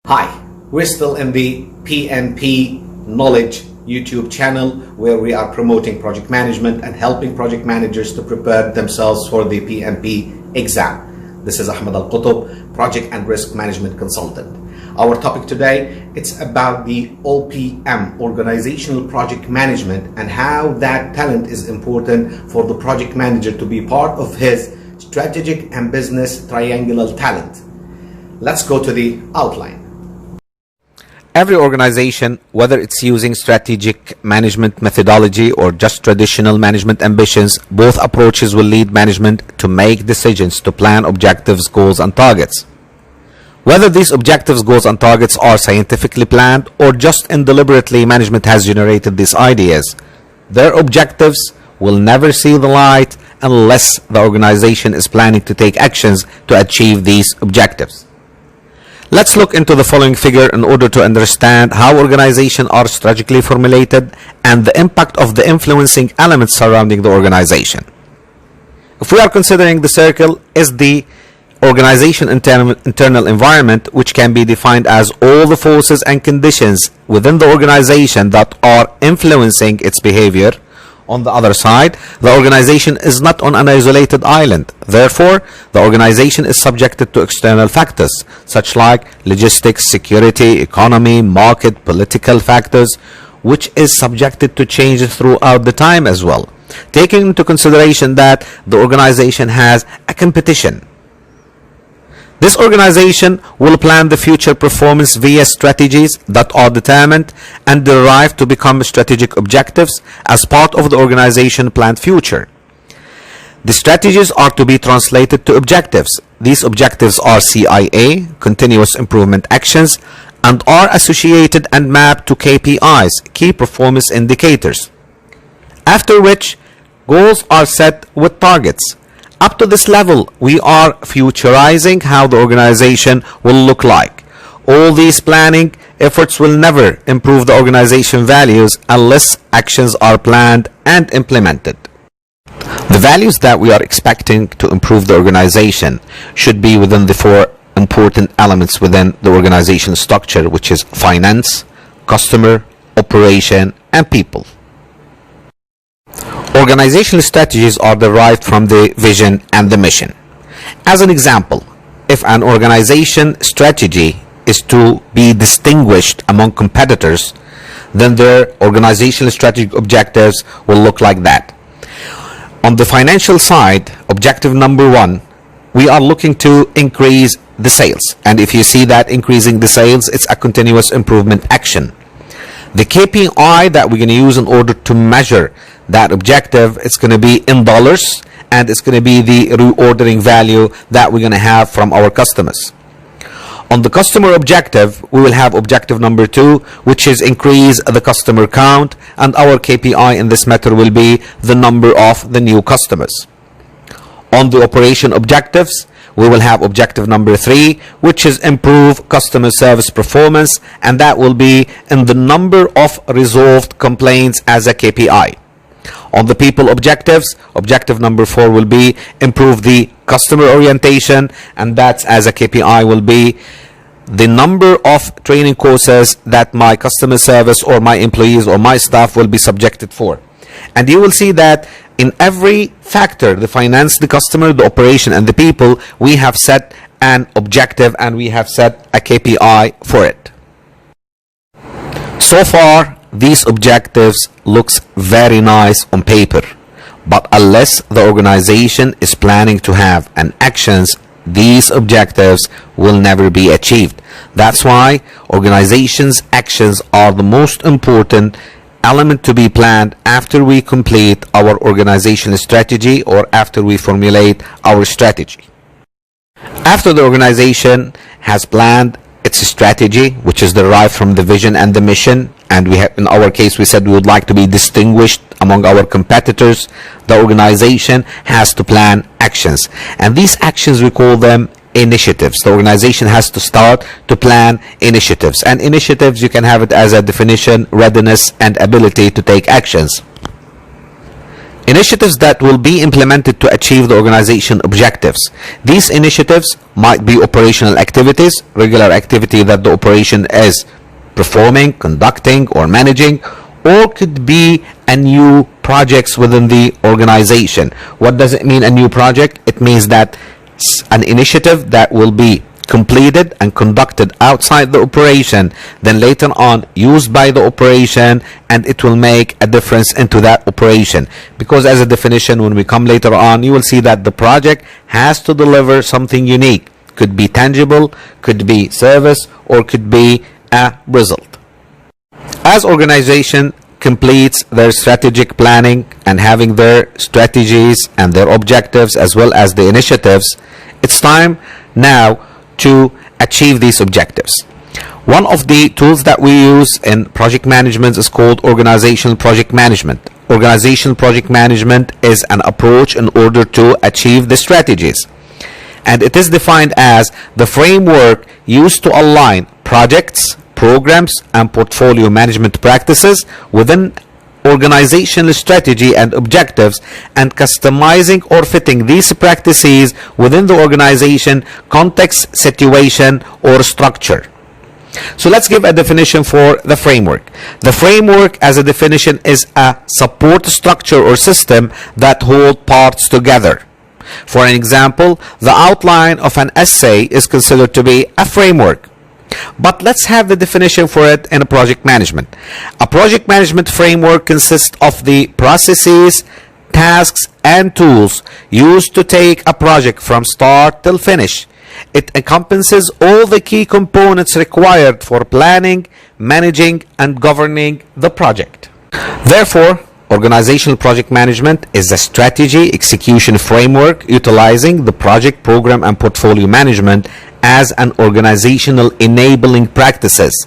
Hi, we're still in the PMP Knowledge YouTube channel where we are promoting project management and helping project managers to prepare themselves for the PMP exam. This is Ahmed Al-Qutb, Project and Risk Management Consultant. Our topic today, it's about the OPM, Organizational Project Management, and how that talent is important for the project manager to be part of his strategic and business triangular talent. Let's go to the outline. Every organization, whether it's using strategic management methodology or just traditional management ambitions, both approaches will lead management to make decisions to plan objectives, goals, and targets. Whether these objectives, goals, and targets are scientifically planned or just indeliberately management has generated these ideas, their objectives will never see the light unless the organization is planning to take actions to achieve these objectives. Let's look into the following figure in order to understand how organizations are strategically formulated and the impact of the influencing elements surrounding the organization. If we are considering the circle is the organization internal environment, which can be defined as all the forces and conditions within the organization that are influencing its behavior. On the other side, the organization is not on an isolated island. Therefore, the organization is subjected to external factors, such like logistics, security, economy, market, political factors, which is subjected to change throughout the time as well, taking into consideration that the organization has a competition. This organization will plan the future performance via strategies that are determined and derived to become strategic objectives as part of the organization planned future. The strategies are to be translated to objectives. These objectives are CIA, continuous improvement actions, and are associated and mapped to KPIs, key performance indicators. After which, goals are set with targets. Up to this level, we are futurizing how the organization will look like. All these planning efforts will never improve the organization values unless actions are planned and implemented. The values that we are expecting to improve the organization should be within the four important elements within the organization structure, which is finance, customer, operation, and people. Organizational strategies are derived from the vision and the mission. As an example, if an organization strategy is to be distinguished among competitors, then their organizational strategic objectives will look like that. On the financial side, objective number one, we are looking to increase the sales. And if you see that increasing the sales, it's a continuous improvement action. The KPI that we're going to use in order to measure that objective, it's going to be in dollars, and it's going to be the reordering value that we're going to have from our customers. On the customer objective, we will have objective number two, which is increase the customer count, and our KPI in this matter will be the number of the new customers. On the operation objectives, we will have objective number three, which is improve customer service performance, and that will be in the number of resolved complaints as a KPI. On the people objectives, objective number four will be improve the customer orientation, and that's as a KPI will be the number of training courses that my customer service or my employees or my staff will be subjected for. And you will see that in every factor, the finance, the customer, the operation, and the people, we have set an objective and we have set a KPI for it. So far, these objectives looks very nice on paper, but unless the organization is planning to have an actions, these objectives will never be achieved. That's why organizations' actions are the most important element to be planned after we complete our organizational strategy or after we formulate our strategy. After the organization has planned its strategy, which is derived from the vision and the mission, and we have, in our case, we said we would like to be distinguished among our competitors, the organization has to plan actions, and these actions we call them initiatives. The organization has to start to plan initiatives, and initiatives, you can have it as a definition, readiness and ability to take actions. Initiatives that will be implemented to achieve the organization objectives. These initiatives might be operational activities, regular activity that the operation is performing, conducting, or managing, or could be a new projects within the organization. What does it mean, a new project? It means that an initiative that will be completed and conducted outside the operation, then later on used by the operation, and it will make a difference into that operation. Because as a definition, when we come later on, you will see that the project has to deliver something unique. Could be tangible, could be service, or could be a result. As organization completes their strategic planning and having their strategies and their objectives as well as the initiatives, it's time now to achieve these objectives. One of the tools that we use in project management is called organizational project management. Organizational project management is an approach in order to achieve the strategies, and it is defined as the framework used to align projects, programs, and portfolio management practices within organizational strategy and objectives, and customizing or fitting these practices within the organization context, situation, or structure. So let's give a definition for the framework. The framework as a definition is a support structure or system that hold parts together. For an example, the outline of an essay is considered to be a framework. But let's have the definition for it in a project management. A project management framework consists of the processes, tasks, and tools used to take a project from start till finish. It encompasses all the key components required for planning, managing, and governing the project. Therefore, organizational project management is a strategy execution framework utilizing the project, program, and portfolio management as an organizational enabling practices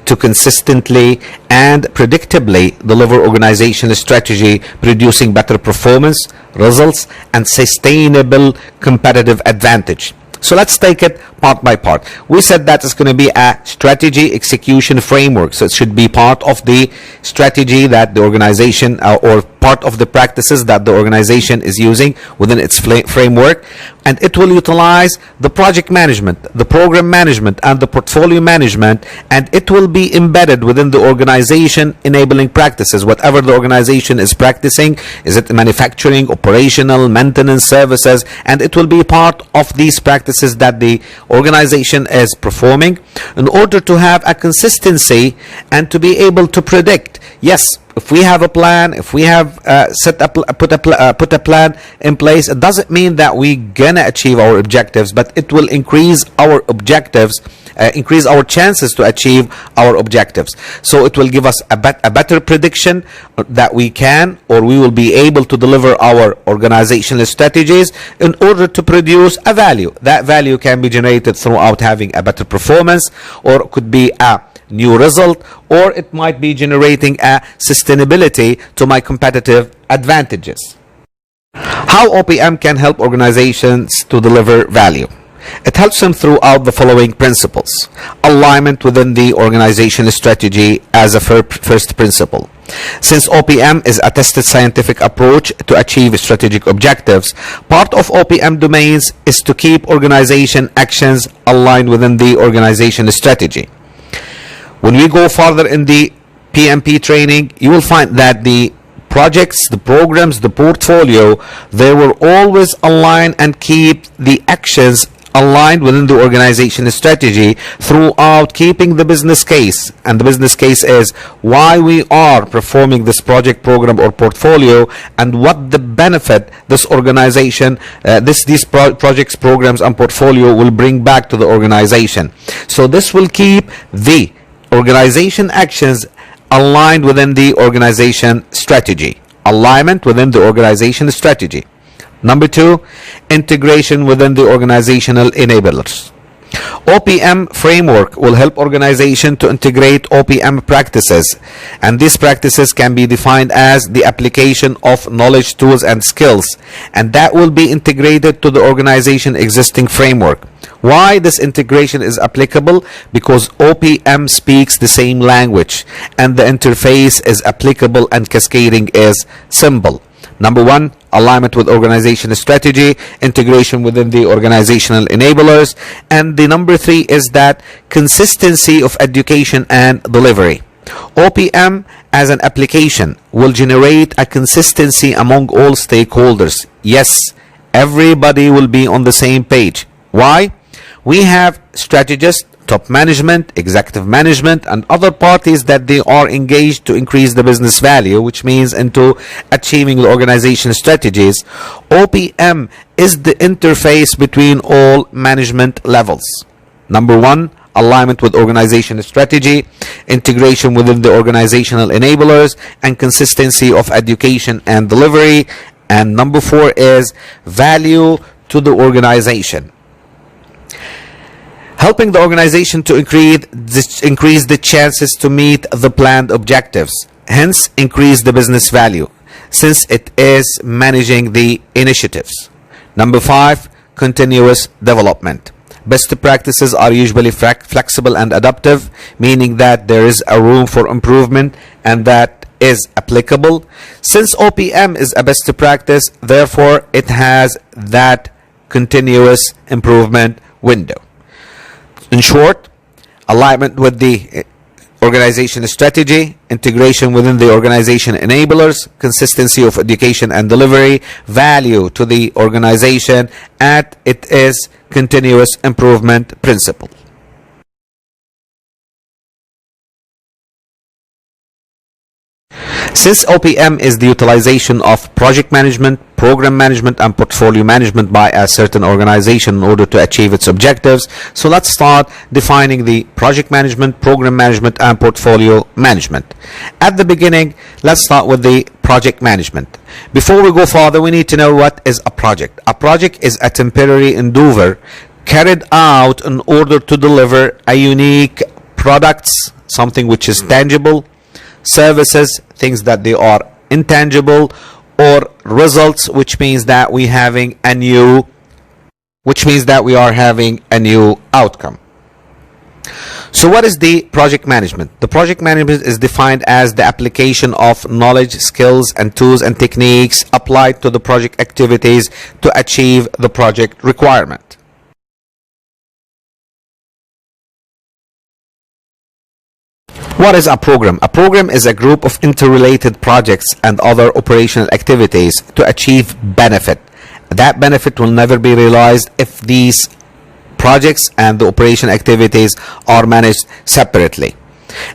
to consistently and predictably deliver organizational strategy, producing better performance, results, and sustainable competitive advantage. So let's take it part by part. We said that it's going to be a strategy execution framework. So it should be part of the strategy that the organization or part of the practices that the organization is using within its framework. And it will utilize the project management, the program management, and the portfolio management. And it will be embedded within the organization enabling practices. Whatever the organization is practicing, is it manufacturing, operational, maintenance, services, and it will be part of these practices that the organization is performing in order to have a consistency and to be able to predict. Yes, if we have a plan, if we have put a plan in place, it doesn't mean that we're gonna achieve our objectives, but it will increase our objectives, increase our chances to achieve our objectives. So it will give us a better prediction that we can or we will be able to deliver our organizational strategies in order to produce a value. That value can be generated throughout having a better performance, or it could be a new result, or it might be generating a sustainability to my competitive advantages. How OPM can help organizations to deliver value? It helps them throughout the following principles. Alignment within the organization strategy as a first principle. Since OPM is a tested scientific approach to achieve strategic objectives, part of OPM domains is to keep organization actions aligned within the organization strategy. When we go further in the PMP training, you will find that the projects, the programs, the portfolio, they will always align and keep the actions aligned within the organization strategy throughout keeping the business case. And the business case is why we are performing this project, program, or portfolio, and what the benefit this organization, these projects, programs, and portfolio will bring back to the organization. So this will keep the organization actions aligned within the organization strategy. Alignment within the organization strategy. Number 2, integration within the organizational enablers. OPM framework will help organization to integrate OPM practices, and these practices can be defined as the application of knowledge, tools, and skills, and that will be integrated to the organization existing framework. Why this integration is applicable? Because OPM speaks the same language and the interface is applicable and cascading is simple. Number one, alignment with organization strategy, integration within the organizational enablers. And the number three is that consistency of education and delivery. OPM as an application will generate a consistency among all stakeholders. Yes, everybody will be on the same page. Why? We have strategists, top management, executive management, and other parties that they are engaged to increase the business value, which means into achieving the organization strategies. OPM is the interface between all management levels. Number one, alignment with organization strategy, integration within the organizational enablers, and consistency of education and delivery. And number four is value to the organization. Helping the organization to increase the chances to meet the planned objectives, hence increase the business value, since it is managing the initiatives. Number five, continuous development. Best practices are usually flexible and adaptive, meaning that there is a room for improvement and that is applicable. Since OPM is a best practice, therefore it has that continuous improvement window. In short, alignment with the organization strategy, integration within the organization enablers, consistency of education and delivery, value to the organization, and it is continuous improvement principle. Since OPM is the utilization of project management, program management, and portfolio management by a certain organization in order to achieve its objectives, so let's start defining the project management, program management, and portfolio management. At the beginning, let's start with the project management. Before we go further, we need to know what is a project. A project is a temporary endeavor carried out in order to deliver a unique products, something which is tangible, services, things that they are intangible, or results, which means that we are having a new outcome. So what is the project management? The project management is defined as the application of knowledge, skills, and tools and techniques applied to the project activities to achieve the project requirement. What is a program? A program is a group of interrelated projects and other operational activities to achieve benefit. That benefit will never be realized if these projects and the operation activities are managed separately.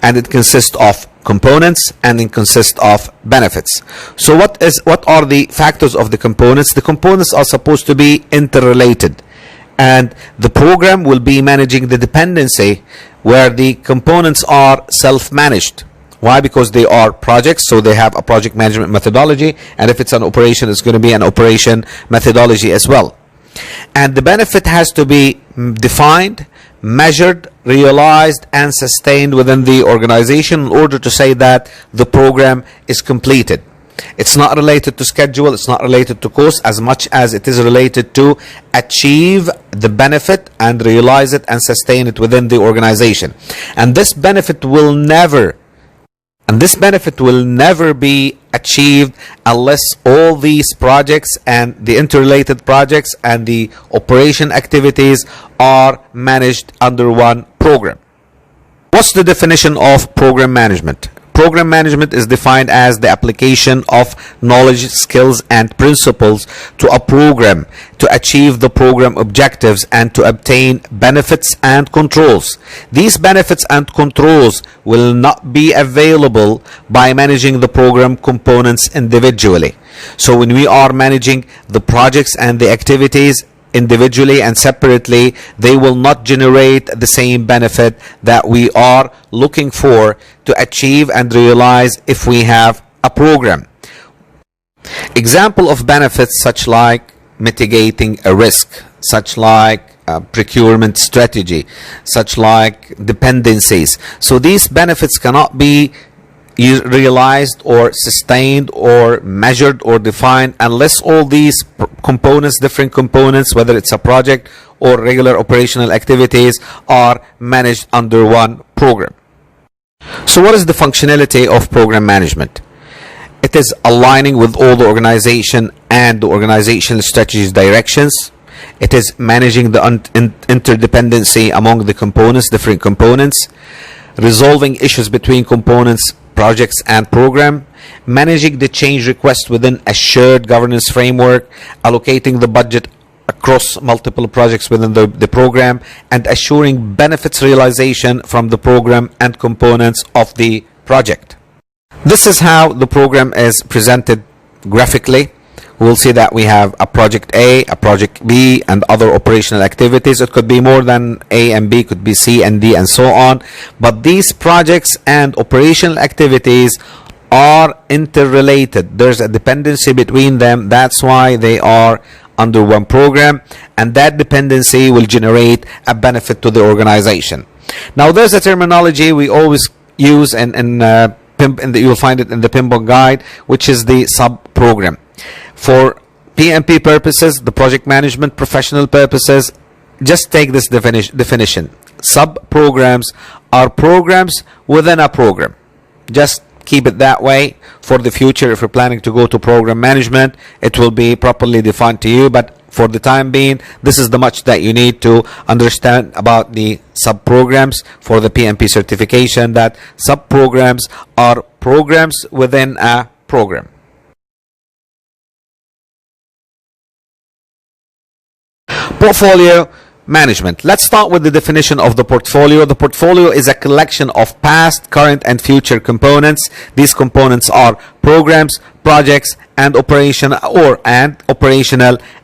And it consists of components and it consists of benefits. So what are the factors of the components? The components are supposed to be interrelated, and the program will be managing the dependency where the components are self-managed. Why? Because they are projects, so they have a project management methodology, and if it's an operation, it's going to be an operation methodology as well. And the benefit has to be defined, measured, realized, and sustained within the organization in order to say that the program is completed. It's not related to schedule, it's not related to cost, as much as it is related to achieve the benefit and realize it and sustain it within the organization. And this benefit will never be achieved unless all these projects and the interrelated projects and the operation activities are managed under one program. What's the definition of program management? Program management is defined as the application of knowledge, skills, and principles to a program to achieve the program objectives and to obtain benefits and controls. These benefits and controls will not be available by managing the program components individually. So when we are managing the projects and the activities individually and separately, they will not generate the same benefit that we are looking for to achieve and realize if we have a program. Example of benefits such like mitigating a risk, such like procurement strategy, such like dependencies. So these benefits cannot be realized or sustained or measured or defined unless all these components, different components, whether it's a project or regular operational activities, are managed under one program. So what is the functionality of program management? It is aligning with all the organization and the organizational strategies directions. It is managing the interdependency among the components, different components, resolving issues between components, projects, and program, managing the change request within a shared governance framework, allocating the budget across multiple projects within the program, and assuring benefits realization from the program and components of the project. This is how the program is presented graphically. We'll see that we have a project A, a project B, and other operational activities. It could be more than A and B, could be C and D, and so on. But these projects and operational activities are interrelated. There's a dependency between them. That's why they are under one program, and that dependency will generate a benefit to the organization. Now, there's a terminology we always use, and you'll find it in the PMBOK guide, which is the sub-program. For PMP purposes, the project management professional purposes, just take this definition. Sub-programs are programs within a program. Just keep it that way for the future. If you're planning to go to program management, it will be properly defined to you. But for the time being, this is the much that you need to understand about the sub-programs for the PMP certification, that sub-programs are programs within a program. Portfolio management. Let's start with the definition of the portfolio. The portfolio is a collection of past, current, and future components. These components are programs, projects, and operational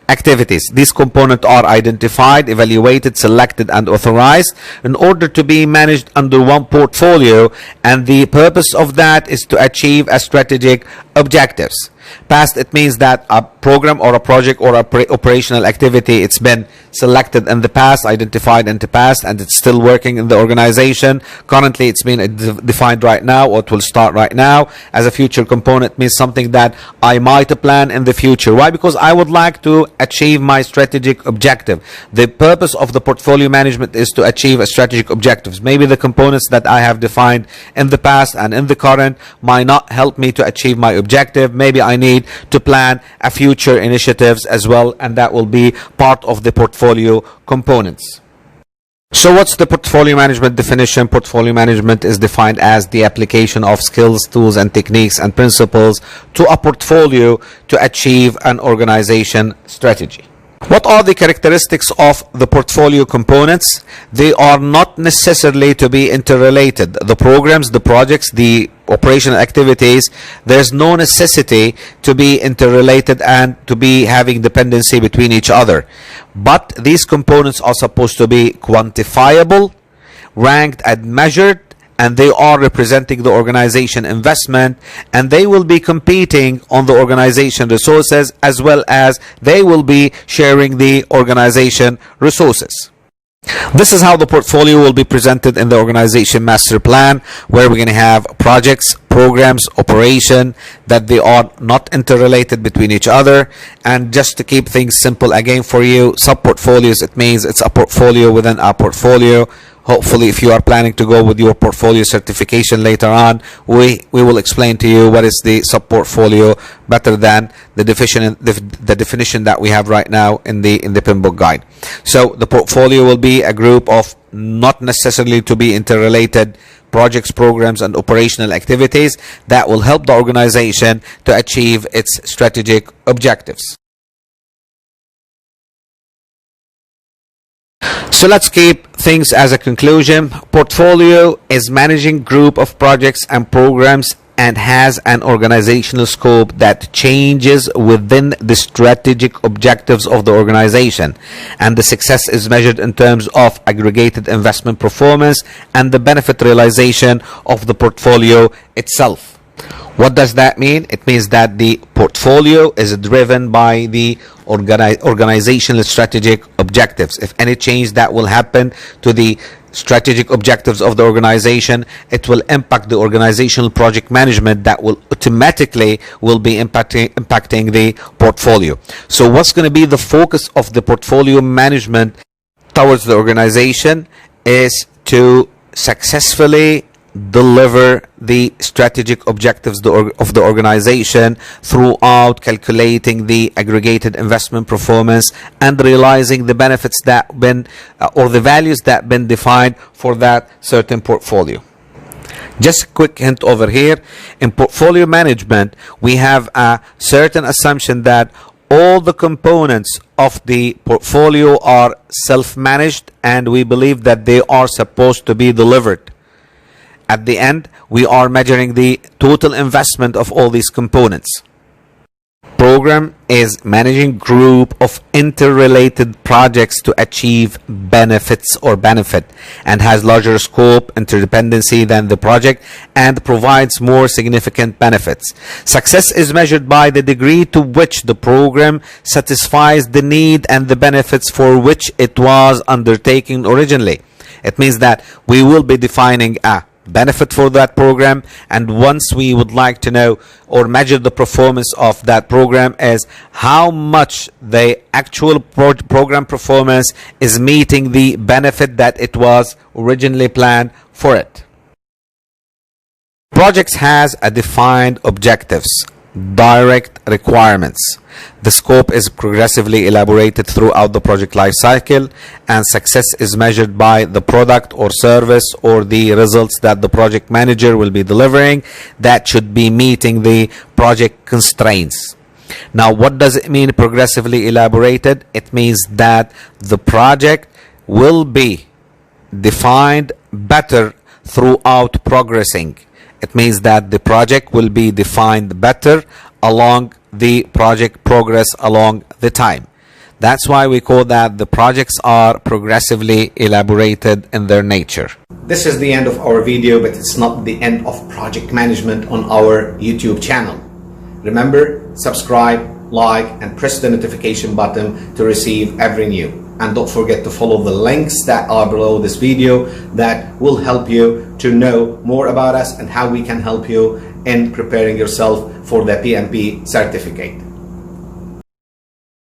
activities. These components are identified, evaluated, selected, and authorized in order to be managed under one portfolio, and the purpose of that is to achieve a strategic objectives. Past, it means that a program or a project or operational activity, it's been selected in the past, identified in the past, and it's still working in the organization. Currently, it's been defined right now, or it will start right now. As a future component, means something that I might plan in the future. Why? Because I would like to achieve my strategic objective. The purpose of the portfolio management is to achieve a strategic objectives. Maybe the components that I have defined in the past and in the current might not help me to achieve my objective. Maybe I need to plan a future initiatives as well, and that will be part of the portfolio components. So what's the portfolio management definition? Portfolio management is defined as the application of skills, tools, and techniques and principles to a portfolio to achieve an organization strategy. What are the characteristics of the portfolio components? They are not necessarily to be interrelated. The programs, the projects, the operational activities, there's no necessity to be interrelated and to be having dependency between each other. But these components are supposed to be quantifiable, ranked and measured, and they are representing the organization investment, and they will be competing on the organization resources, as well as they will be sharing the organization resources. This is how the portfolio will be presented in the organization master plan, where we're going to have projects, programs, operation, that they are not interrelated between each other. And just to keep things simple again for you, sub-portfolios, it means it's a portfolio within a portfolio. Hopefully, if you are planning to go with your portfolio certification later on, we will explain to you what is the sub-portfolio better than the definition that we have right now in the PMBOK guide. So the portfolio will be a group of not necessarily to be interrelated projects, programs, and operational activities that will help the organization to achieve its strategic objectives. So let's keep things as a conclusion. Portfolio is managing group of projects and programs and has an organizational scope that changes within the strategic objectives of the organization, and the success is measured in terms of aggregated investment performance and the benefit realization of the portfolio itself. What does that mean? It means that the portfolio is driven by the organizational strategic objectives. If any change that will happen to the strategic objectives of the organization, it will impact the organizational project management that will automatically be impacting the portfolio. So what's going to be the focus of the portfolio management towards the organization is to successfully deliver the strategic objectives of the organization throughout calculating the aggregated investment performance and realizing the benefits that been or the values that been defined for that certain portfolio. Just a quick hint over here. In portfolio management, we have a certain assumption that all the components of the portfolio are self-managed, and we believe that they are supposed to be delivered. At the end, we are measuring the total investment of all these components. Program is managing group of interrelated projects to achieve benefits or benefit, and has larger scope, interdependency than the project, and provides more significant benefits. Success is measured by the degree to which the program satisfies the need and the benefits for which it was undertaken originally. It means that we will be defining a benefit for that program, and once we would like to know or measure the performance of that program is how much the actual program performance is meeting the benefit that it was originally planned for it. Projects has a defined objectives, direct requirements. The scope is progressively elaborated throughout the project life cycle, and success is measured by the product or service or the results that the project manager will be delivering that should be meeting the project constraints. Now, what does it mean progressively elaborated? It means that the project will be defined better throughout progressing. It means that the project will be defined better along the project progress along the time. That's why we call that the projects are progressively elaborated in their nature. This is the end of our video, but it's not the end of project management on our YouTube channel. Remember, subscribe, like, and press the notification button to receive every new. And don't forget to follow the links that are below this video that will help you to know more about us and how we can help you in preparing yourself for the PMP certificate.